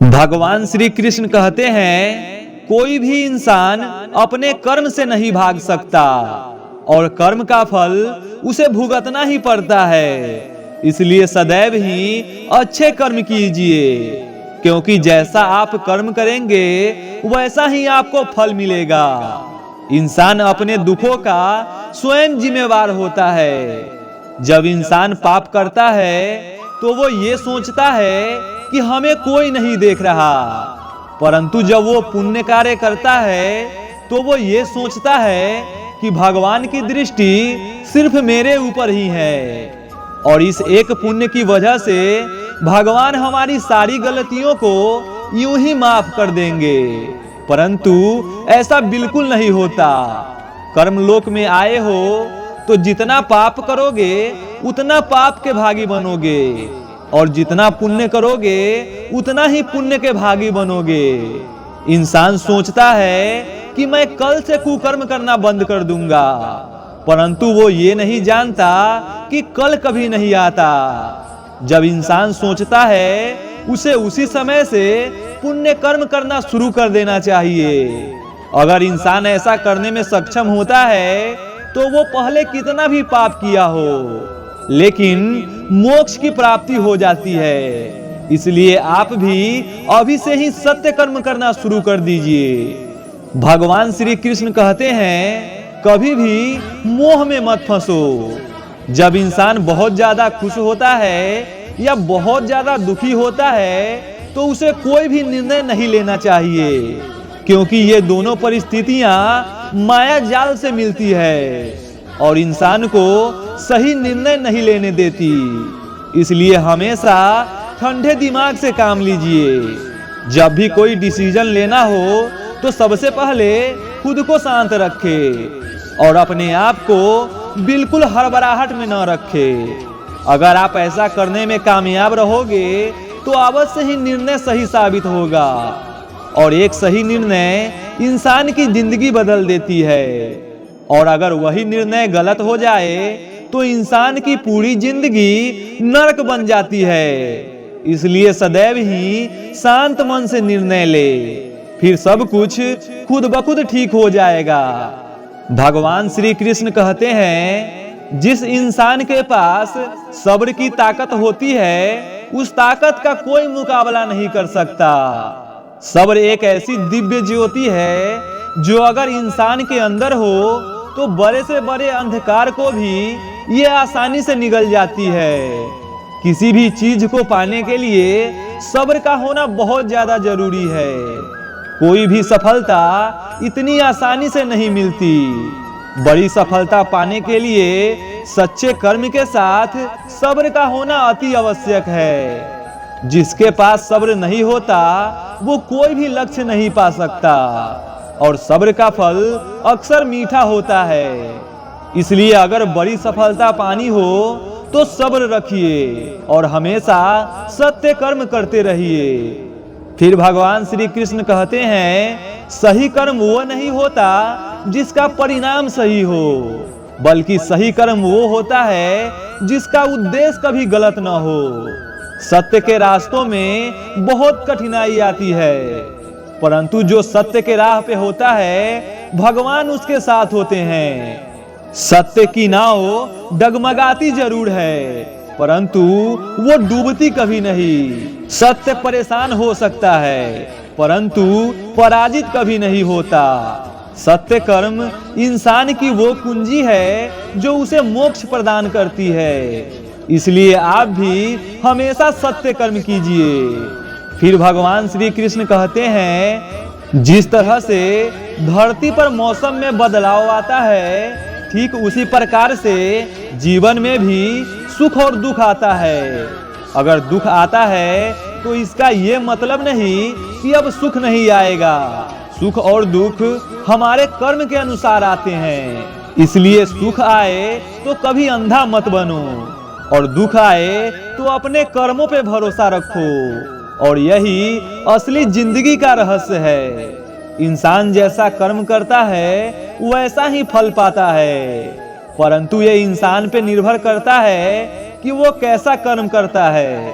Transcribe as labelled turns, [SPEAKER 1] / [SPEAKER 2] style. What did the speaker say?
[SPEAKER 1] भगवान श्री कृष्ण कहते हैं, कोई भी इंसान अपने कर्म से नहीं भाग सकता और कर्म का फल उसे भुगतना ही पड़ता है। इसलिए सदैव ही अच्छे कर्म कीजिए, क्योंकि जैसा आप कर्म करेंगे वैसा ही आपको फल मिलेगा। इंसान अपने दुखों का स्वयं जिम्मेवार होता है। जब इंसान पाप करता है तो वो ये सोचता है कि हमें कोई नहीं देख रहा, परंतु जब वो पुण्य कार्य करता है तो वो ये सोचता है कि भगवान की दृष्टि सिर्फ मेरे ऊपर ही है और इस एक पुण्य की वजह से भगवान हमारी सारी गलतियों को यूं ही माफ कर देंगे। परंतु ऐसा बिल्कुल नहीं होता। कर्मलोक में आए हो तो जितना पाप करोगे उतना पाप के भागी बनोगे और जितना पुण्य करोगे उतना ही पुण्य के भागी बनोगे। इंसान सोचता है कि मैं कल से कुकर्म करना बंद कर दूंगा, परंतु वो ये नहीं जानता कि कल कभी नहीं आता। जब इंसान सोचता है उसे उसी समय से पुण्य कर्म करना शुरू कर देना चाहिए। अगर इंसान ऐसा करने में सक्षम होता है तो वो पहले कितना भी पाप किया हो, लेकिन मोक्ष की प्राप्ति हो जाती है। इसलिए आप भी अभी से ही सत्य कर्म करना शुरू कर दीजिए। भगवान श्री कृष्ण कहते हैं, कभी भी मोह में मत फंसो। जब इंसान बहुत ज्यादा खुश होता है या बहुत ज्यादा दुखी होता है तो उसे कोई भी निर्णय नहीं लेना चाहिए, क्योंकि ये दोनों परिस्थितियां माया जाल से मिलती है और इंसान को सही निर्णय नहीं लेने देती। इसलिए हमेशा ठंडे दिमाग से काम लीजिए। जब भी कोई डिसीजन लेना हो तो सबसे पहले खुद को शांत रखें और अपने आप को बिल्कुल हड़बड़ाहट में न रखें। अगर आप ऐसा करने में कामयाब रहोगे तो अवश्य ही निर्णय सही साबित होगा और एक सही निर्णय इंसान की जिंदगी बदल देती है। और अगर वही निर्णय गलत हो जाए तो इंसान की पूरी जिंदगी नरक बन जाती है। इसलिए सदैव ही शांत मन से निर्णय ले, फिर सब कुछ खुद ब खुद ठीक हो जाएगा। भगवान श्री कृष्ण कहते हैं, जिस इंसान के पास सब्र की ताकत होती है उस ताकत का कोई मुकाबला नहीं कर सकता। सब्र एक ऐसी दिव्य ज्योति है जो अगर इंसान के अंदर हो तो बड़े से बड़े अंधकार को भी ये आसानी से निगल जाती है। किसी भी चीज को पाने के लिए सब्र का होना बहुत ज्यादा जरूरी है। कोई भी सफलता इतनी आसानी से नहीं मिलती। बड़ी सफलता पाने के लिए सच्चे कर्म के साथ सब्र का होना अति आवश्यक है। जिसके पास सब्र नहीं होता वो कोई भी लक्ष्य नहीं पा सकता और सब्र का फल अक्सर मीठा होता है। इसलिए अगर बड़ी सफलता पानी हो तो सब्र रखिए और हमेशा सत्य कर्म करते रहिए। फिर भगवान श्री कृष्ण कहते हैं, सही कर्म वो नहीं होता जिसका परिणाम सही हो, बल्कि सही कर्म वो होता है जिसका उद्देश्य कभी गलत न हो। सत्य के रास्तों में बहुत कठिनाई आती है, परंतु जो सत्य के राह पे होता है भगवान उसके साथ होते हैं। सत्य की नाव डगमगाती जरूर है, परंतु वो डूबती कभी नहीं। सत्य परेशान हो सकता है, परंतु पराजित कभी नहीं होता। सत्य कर्म इंसान की वो कुंजी है जो उसे मोक्ष प्रदान करती है। इसलिए आप भी हमेशा सत्य कर्म कीजिए। फिर भगवान श्री कृष्ण कहते हैं, जिस तरह से धरती पर मौसम में बदलाव आता है ठीक उसी प्रकार से जीवन में भी सुख और दुख आता है। अगर दुख आता है तो इसका ये मतलब नहीं कि अब सुख नहीं आएगा। सुख और दुख हमारे कर्म के अनुसार आते हैं। इसलिए सुख आए तो कभी अंधा मत बनो और दुख आए तो अपने कर्मों पे भरोसा रखो। और यही असली जिंदगी का रहस्य है। इंसान जैसा कर्म करता है वैसा ही फल पाता है, परंतु ये इंसान पे निर्भर करता है कि वो कैसा कर्म करता है।